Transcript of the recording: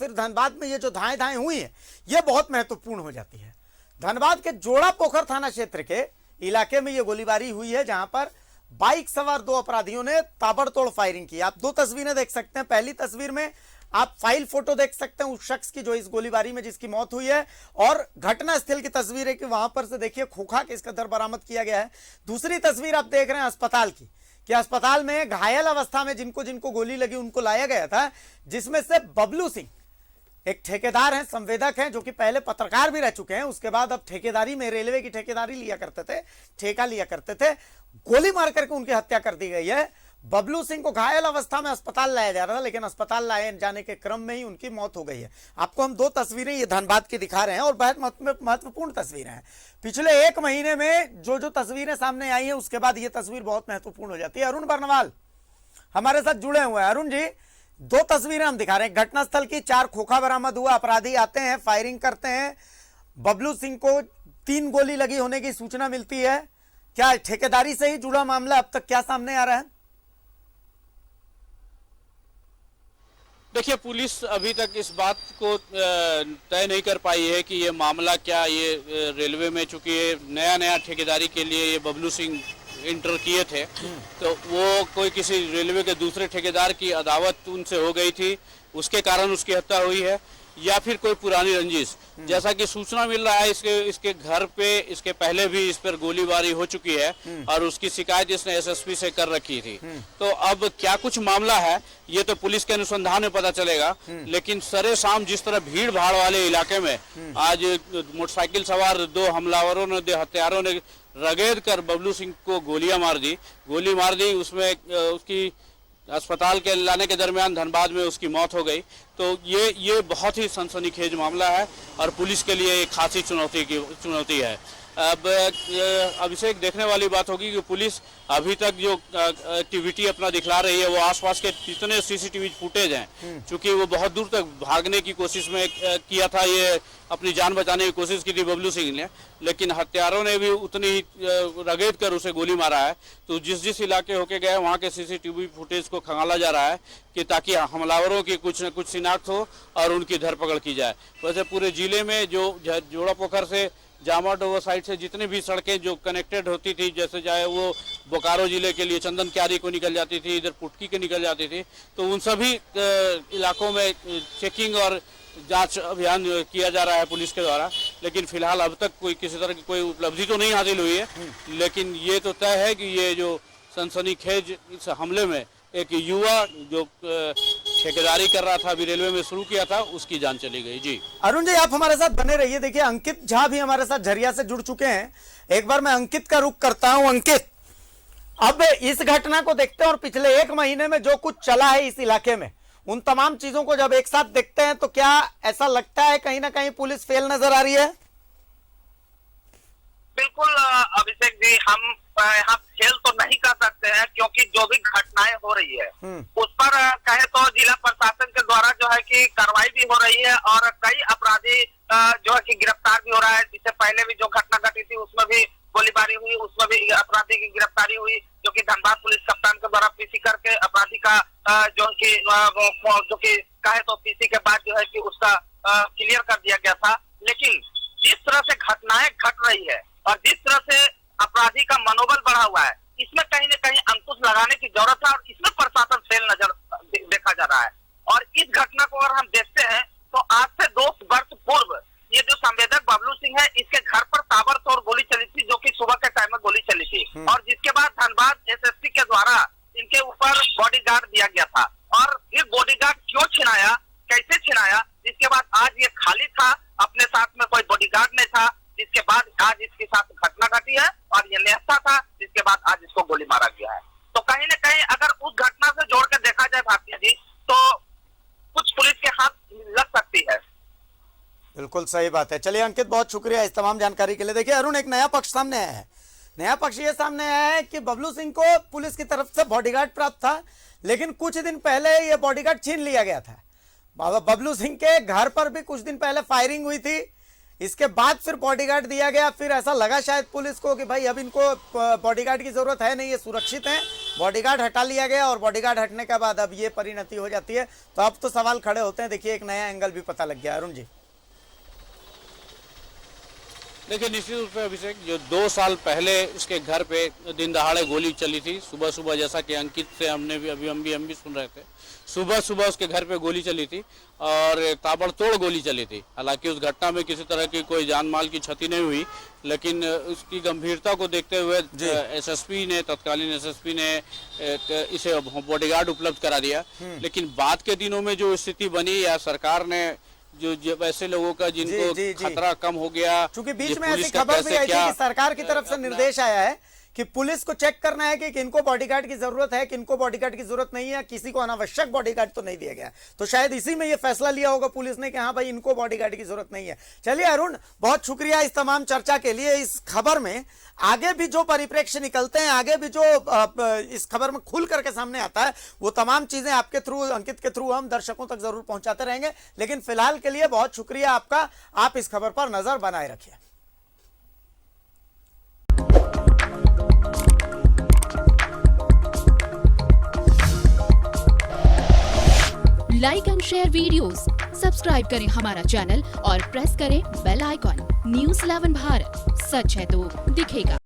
फिर धनबाद में ये जो धाएं हुई है ये बहुत महत्वपूर्ण हो जाती है। धनबाद के जोड़ा पोखर थाना क्षेत्र के इलाके में ये गोलीबारी हुई है, जहां पर बाइक सवार दो अपराधियों ने ताबड़तोड़ फायरिंग की। आप दो तस्वीरें देख सकते हैं। पहली तस्वीर में आप फाइल फोटो देख सकते हैं उस शख्स की जो इस गोलीबारी में जिसकी मौत हुई है, और घटना स्थल की तस्वीर है कि वहां पर से देखिए खोखा के इसका दर बरामद किया गया है। दूसरी तस्वीर आप देख रहे हैं अस्पताल की, कि अस्पताल में घायल अवस्था में जिनको जिनको गोली लगी उनको लाया गया था, जिसमें से बबलू सिंह एक ठेकेदार हैं, संवेदक हैं, जो कि पहले पत्रकार भी रह चुके हैं, उसके बाद अब ठेकेदारी में रेलवे की ठेकेदारी लिया करते थे, ठेका लिया करते थे। गोली मार करके उनकी हत्या कर दी गई है। बबलू सिंह को घायल अवस्था में अस्पताल लाया जा रहा था, लेकिन अस्पताल लाए जाने के क्रम में ही उनकी मौत हो गई है। आपको हम दो तस्वीरें ये धनबाद की दिखा रहे हैं और बहुत महत्वपूर्ण तस्वीरें हैं। पिछले एक महीने में जो जो तस्वीरें सामने आई हैं उसके बाद ये तस्वीर बहुत महत्वपूर्ण हो जाती है। अरुण बर्नवाल हमारे साथ जुड़े हुए हैं। अरुण जी, दो तस्वीरें हम दिखा रहे हैं घटनास्थल की। 4 खोखा बरामद हुआ, अपराधी आते हैं, फायरिंग करते हैं। बबलू सिंह को 3 गोली लगी होने की सूचना मिलती है। क्या ठेकेदारी से ही जुड़ा मामला, अब तक क्या सामने आ रहा है? देखिए, पुलिस अभी तक इस बात को तय नहीं कर पाई है कि ये मामला क्या, ये रेलवे में चूंकि ये नया ठेकेदारी के लिए ये बबलू सिंह इंटर किए थे, तो वो कोई किसी रेलवे के दूसरे ठेकेदार की अदावत उनसे हो गई थी, उसके कारण उसकी हत्या हुई है, या फिर कोई पुरानी रंजिश। जैसा कि सूचना मिल रहा है, इसके घर पे इसके पहले भी इस पर गोलीबारी हो चुकी है और उसकी शिकायत इसने एसएसपी से कर रखी थी। तो अब क्या कुछ मामला है ये तो पुलिस के अनुसंधान में पता चलेगा। लेकिन सरे शाम जिस तरह भीड़ भाड़ वाले इलाके में आज मोटरसाइकिल सवार 2 हमलावरों ने, 2 हत्यारों ने रगेद कर बबलू सिंह को गोली मार दी। उसमें उसकी अस्पताल के लाने के दरमियान धनबाद में उसकी मौत हो गई। तो ये बहुत ही सनसनीखेज मामला है और पुलिस के लिए एक खासी चुनौती है। अब अभिषेक, देखने वाली बात होगी कि पुलिस अभी तक जो एक्टिविटी अपना दिखला रही है वो आसपास के जितने सीसीटीवी फुटेज हैं, चूंकि वो बहुत दूर तक भागने की कोशिश में किया था, ये अपनी जान बचाने की कोशिश की थी बबलू सिंह ने, लेकिन हत्यारों ने भी उतनी ही रगेद कर उसे गोली मारा है। तो जिस इलाके होके गए वहाँ के सीसीटीवी फुटेज को खंगाला जा रहा है कि ताकि हमलावरों की कुछ न कुछ शिनाख्त हो और उनकी धरपकड़ की जाए। वैसे पूरे जिले में जो जोड़ा पोखर से जामाडोवा साइड से जितनी भी सड़कें जो कनेक्टेड होती थी, जैसे चाहे वो बोकारो जिले के लिए चंदन क्यारी को निकल जाती थी, इधर पुटकी के निकल जाती थी, तो उन सभी इलाकों में चेकिंग और जांच अभियान किया जा रहा है पुलिस के द्वारा। लेकिन फिलहाल अब तक किसी तरह की कोई उपलब्धि तो नहीं हासिल हुई है, लेकिन ये तो तय है कि ये जो सनसनीखेज इस हमले में एक युवा जो ठेकेदारी कर रहा था, अभी रेलवे में शुरू किया था, उसकी जान चली गई। जी अरुण जी, आप हमारे साथ बने रहिए। देखिए, अंकित झा भी हमारे साथ झरिया से जुड़ चुके हैं। एक बार मैं अंकित का रुख करता हूं। अंकित, अब इस घटना को देखते हैं और पिछले 1 महीने में जो कुछ चला है इस इलाके में, उन तमाम चीजों को जब एक साथ देखते हैं तो क्या ऐसा लगता है कहीं ना कहीं पुलिस फेल नजर आ रही है? बिल्कुल अभिषेक जी, हम यहाँ फेल तो नहीं कर सकते हैं, क्योंकि जो भी घटनाएं हो रही है उस पर कहे तो जिला प्रशासन के द्वारा जो है कि कार्रवाई भी हो रही है और कई अपराधी जो है कि गिरफ्तार भी हो रहा है। इससे पहले भी जो घटना घटी थी उसमें भी गोलीबारी हुई, उसमें भी अपराधी की गिरफ्तारी हुई, जो कि धनबाद पुलिस कप्तान के द्वारा पीसी करके अपराधी का जो कि कहे तो पीसी के बाद जो है कि उसका क्लियर कर दिया गया था। लेकिन जिस तरह से घटनाएं घट रही है और जिस तरह से अपराधी का मनोबल बढ़ा हुआ है, इसमें कहीं न कहीं अंकुश लगाने की जरूरत है और इसमें प्रशासन फेल नजर देखा जा रहा है। और इस घटना को अगर हम देखते हैं तो आज से 2 वर्ष पूर्व ये जो संवेदक बबलू सिंह है, इसके घर पर ताबड़तोड़ गोली चली थी, जो कि सुबह के टाइम में गोली चली थी, और जिसके बाद धनबाद एसएसपी के द्वारा इनके ऊपर बॉडीगार्ड दिया गया था। और फिर बॉडीगार्ड क्यों छिनाया, कैसे छिनाया, जिसके बाद आज ये खाली था, अपने साथ में कोई बॉडीगार्ड नहीं था, जिसके बाद आज इसके साथ घटना घटी है और ये निहत्था था, जिसके बाद आज इसको गोली मारा गया है। तो कहीं न कहीं अगर उस घटना से जोड़ के देखा जाए भारतीय जी, तो कुछ पुलिस के हाथ लग सकती है। बिल्कुल सही बात है। चलिए अंकित, बहुत शुक्रिया इस तमाम जानकारी के लिए। देखिए अरुण, एक नया पक्ष सामने आया है। नया पक्ष ये सामने आया है कि बबलू सिंह को पुलिस की तरफ से बॉडीगार्ड प्राप्त था, लेकिन कुछ दिन पहले ये बॉडीगार्ड छीन लिया गया था। बबलू सिंह के घर पर भी कुछ दिन पहले फायरिंग हुई थी, इसके बाद फिर बॉडीगार्ड दिया गया। फिर ऐसा लगा शायद पुलिस को कि भाई अब इनको बॉडीगार्ड की जरूरत है नहीं, ये सुरक्षित हैं, बॉडीगार्ड हटा लिया गया और बॉडीगार्ड हटने के बाद अब ये परिणति हो जाती है। तो अब तो सवाल खड़े होते हैं। देखिए एक नया एंगल भी पता लग गया। अरुण जी, देखिए निश्चित रूप से अभिषेक, जो 2 साल पहले उसके घर पे दिन दहाड़े गोली चली थी, सुबह सुबह, जैसा कि अंकित से हमने भी अभी हम भी सुन रहे थे, सुबह सुबह उसके घर पे गोली चली थी और ताबड़तोड़ गोली चली थी। हालांकि उस घटना में किसी तरह की कोई जान माल की क्षति नहीं हुई, लेकिन उसकी गंभीरता को देखते हुए तत्कालीन एसएसपी ने इसे बॉडीगार्ड उपलब्ध करा दिया। लेकिन बाद के दिनों में जो स्थिति बनी, या सरकार ने जो ऐसे लोगों का जिनको खतरा कम हो गया, क्योंकि बीच में ऐसी खबर भी आई थी कि सरकार की तरफ से निर्देश आया है कि पुलिस को चेक करना है कि किनको बॉडीगार्ड की जरूरत है, किनको बॉडीगार्ड की जरूरत नहीं है, किसी को अनावश्यक बॉडीगार्ड तो नहीं दिया गया। तो शायद इसी में ये फैसला लिया होगा पुलिस ने कि हाँ भाई इनको बॉडीगार्ड की जरूरत नहीं है। चलिए अरुण, बहुत शुक्रिया इस तमाम चर्चा के लिए। इस खबर में आगे भी जो परिप्रेक्ष्य निकलते हैं, आगे भी जो इस खबर में खुल करके सामने आता है, वो तमाम चीजें आपके थ्रू, अंकित के थ्रू हम दर्शकों तक जरूर पहुंचाते रहेंगे। लेकिन फिलहाल के लिए बहुत शुक्रिया आपका, आप इस खबर पर नजर बनाए रखिए। Like and share videos, subscribe करें हमारा चैनल और प्रेस करें बेल आइकॉन। News 11 भारत, सच है तो दिखेगा।